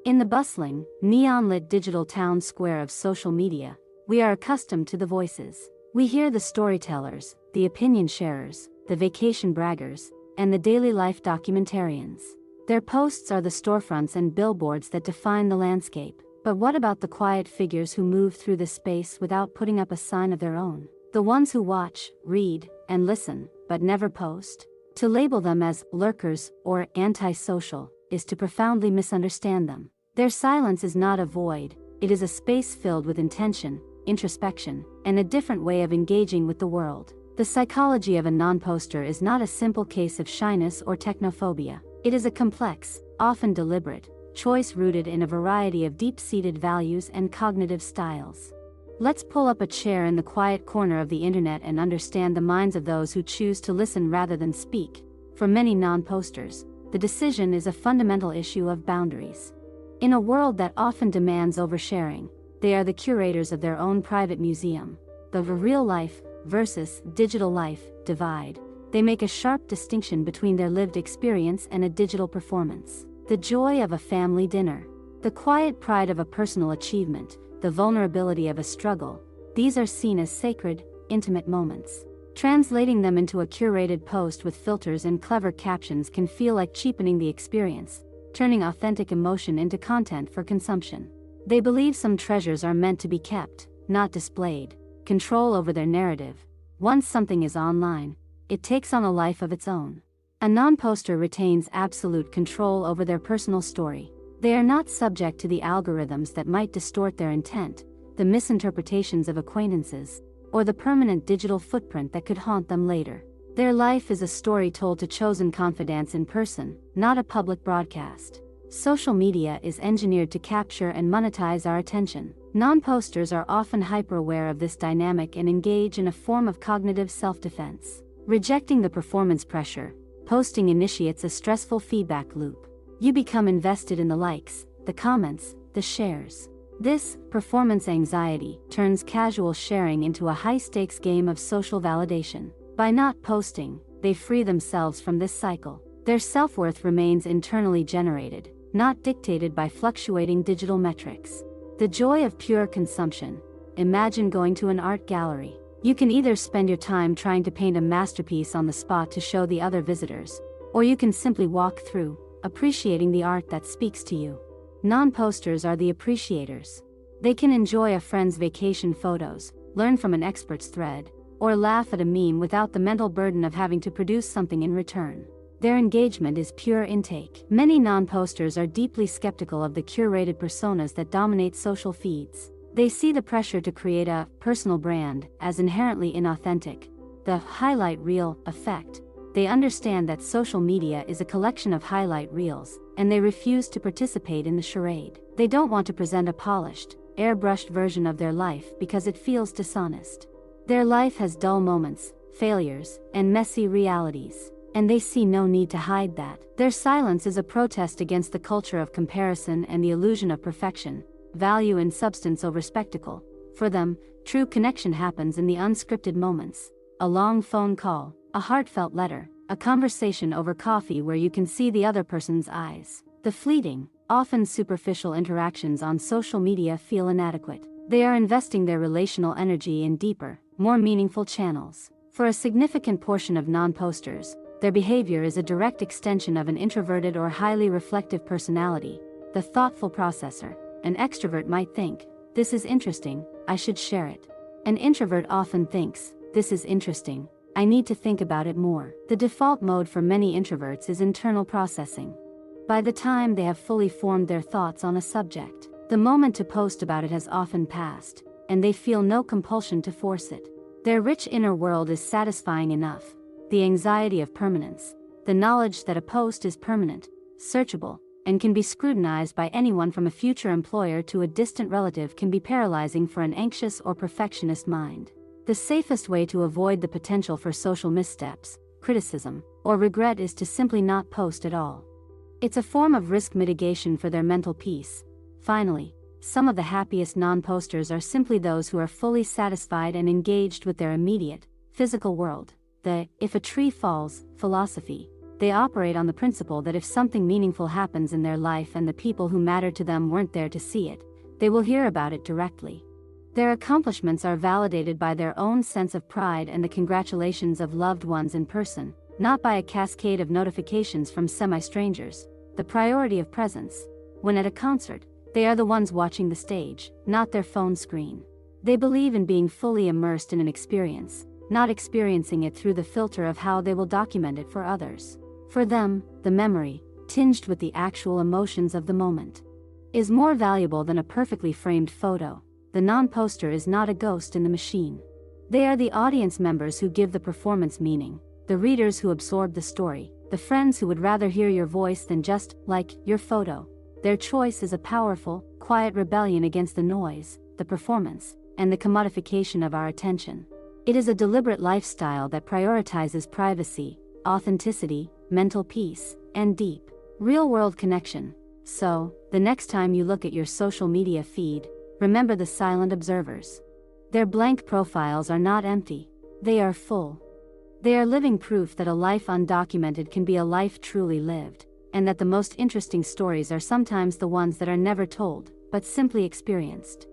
In the bustling, neon-lit digital town square of social media, we are accustomed to the voices. We hear the storytellers, the opinion sharers, the vacation braggers, and the daily life documentarians. Their posts are the storefronts and billboards that define the landscape. But what about the quiet figures who move through the space without putting up a sign of their own? The ones who watch, read, and listen, but never post? To label them as lurkers or antisocial is to profoundly misunderstand them. Their silence is not a void, it is a space filled with intention, introspection, and a different way of engaging with the world. The psychology of a non-poster is not a simple case of shyness or technophobia. It is a complex, often deliberate, choice rooted in a variety of deep-seated values and cognitive styles. Let's pull up a chair in the quiet corner of the internet and understand the minds of those who choose to listen rather than speak. For many non-posters, the decision is a fundamental issue of boundaries. In a world that often demands oversharing, they are the curators of their own private museum. The real life versus digital life divide. They make a sharp distinction between their lived experience and a digital performance. The joy of a family dinner, the quiet pride of a personal achievement, the vulnerability of a struggle, these are seen as sacred, intimate moments. Translating them into a curated post with filters and clever captions can feel like cheapening the experience, turning authentic emotion into content for consumption. They believe some treasures are meant to be kept, not displayed. Control over their narrative. Once something is online, it takes on a life of its own. A non-poster retains absolute control over their personal story. They are not subject to the algorithms that might distort their intent, the misinterpretations of acquaintances, or the permanent digital footprint that could haunt them later. Their life is a story told to chosen confidants in person, not a public broadcast. Social media is engineered to capture and monetize our attention. Non-posters are often hyper-aware of this dynamic and engage in a form of cognitive self-defense. Rejecting the performance pressure, posting initiates a stressful feedback loop. You become invested in the likes, the comments, the shares. This performance anxiety turns casual sharing into a high-stakes game of social validation. By not posting, they free themselves from this cycle. Their self-worth remains internally generated, not dictated by fluctuating digital metrics. The joy of pure consumption. Imagine going to an art gallery. You can either spend your time trying to paint a masterpiece on the spot to show the other visitors, or you can simply walk through, appreciating the art that speaks to you. Non-posters are the appreciators. They can enjoy a friend's vacation photos, learn from an expert's thread, or laugh at a meme without the mental burden of having to produce something in return. Their engagement is pure intake. Many non-posters are deeply skeptical of the curated personas that dominate social feeds. They see the pressure to create a personal brand as inherently inauthentic, the highlight reel effect. They understand that social media is a collection of highlight reels, and they refuse to participate in the charade. They don't want to present a polished, airbrushed version of their life because it feels dishonest. Their life has dull moments, failures, and messy realities, and they see no need to hide that. Their silence is a protest against the culture of comparison and the illusion of perfection, value in substance over spectacle. For them, true connection happens in the unscripted moments. A long phone call, a heartfelt letter, a conversation over coffee where you can see the other person's eyes. The fleeting, often superficial interactions on social media feel inadequate. They are investing their relational energy in deeper, more meaningful channels. For a significant portion of non-posters, their behavior is a direct extension of an introverted or highly reflective personality, the thoughtful processor. An extrovert might think, "This is interesting, I should share it." An introvert often thinks, "This is interesting, I need to think about it more." The default mode for many introverts is internal processing. By the time they have fully formed their thoughts on a subject, the moment to post about it has often passed, and they feel no compulsion to force it. Their rich inner world is satisfying enough. The anxiety of permanence, the knowledge that a post is permanent, searchable, and can be scrutinized by anyone from a future employer to a distant relative can be paralyzing for an anxious or perfectionist mind. The safest way to avoid the potential for social missteps, criticism, or regret is to simply not post at all. It's a form of risk mitigation for their mental peace. Finally, some of the happiest non-posters are simply those who are fully satisfied and engaged with their immediate, physical world. The "if a tree falls" philosophy. They operate on the principle that if something meaningful happens in their life and the people who matter to them weren't there to see it, they will hear about it directly. Their accomplishments are validated by their own sense of pride and the congratulations of loved ones in person, not by a cascade of notifications from semi-strangers. The priority of presence. When at a concert, they are the ones watching the stage, not their phone screen. They believe in being fully immersed in an experience, not experiencing it through the filter of how they will document it for others. For them, the memory, tinged with the actual emotions of the moment, is more valuable than a perfectly framed photo. The non-poster is not a ghost in the machine. They are the audience members who give the performance meaning, the readers who absorb the story, the friends who would rather hear your voice than just like your photo. Their choice is a powerful, quiet rebellion against the noise, the performance, and the commodification of our attention. It is a deliberate lifestyle that prioritizes privacy, authenticity, mental peace, and deep, real-world connection. So, the next time you look at your social media feed, remember the silent observers. Their blank profiles are not empty, they are full. They are living proof that a life undocumented can be a life truly lived, and that the most interesting stories are sometimes the ones that are never told, but simply experienced.